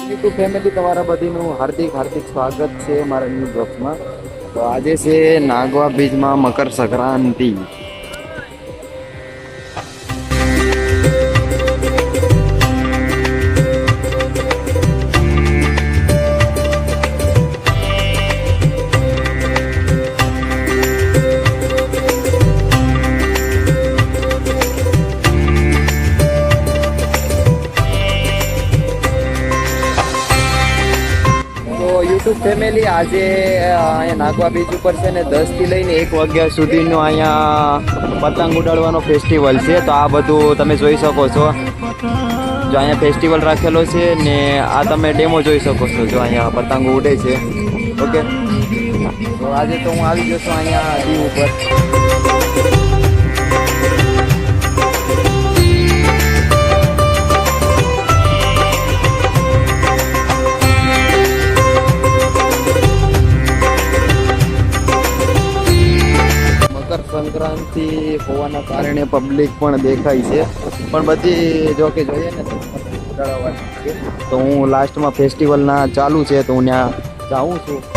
YouTube family તમારા બધીનું હાર્દિક હાર્દિક સ્વાગત છે મારા ન્યૂ બ્લોગમાં. તો આજે છે નાગવા બીજમાં મકર સંક્રાંતિ. યુટ્યુબ ફેમિલી આજે અહીંયા નાગવા બીચ ઉપર છે ને 10 થી લઈને 1 વાગ્યા સુધીનો અહીંયા પતંગ ઉડાડવાનો ફેસ્ટિવલ છે. તો આ બધું તમે જોઈ શકો છો. જો અહીંયા ફેસ્ટિવલ રાખેલો છે ને આ તમે ડેમો જોઈ શકો છો. જો અહીંયા પતંગ ઉડે છે. ઓકે, તો આજે તો હું આવી ગયો છું અહીંયા દીવ ઉપર. સંક્રાંતિ હોવાના કારણે પબ્લિક પણ દેખાય છે, પણ બધી જો કે જોઈએ ને તો હું લાસ્ટમાં ફેસ્ટિવલના ચાલુ છે તો હું ત્યાં જાઉં છું.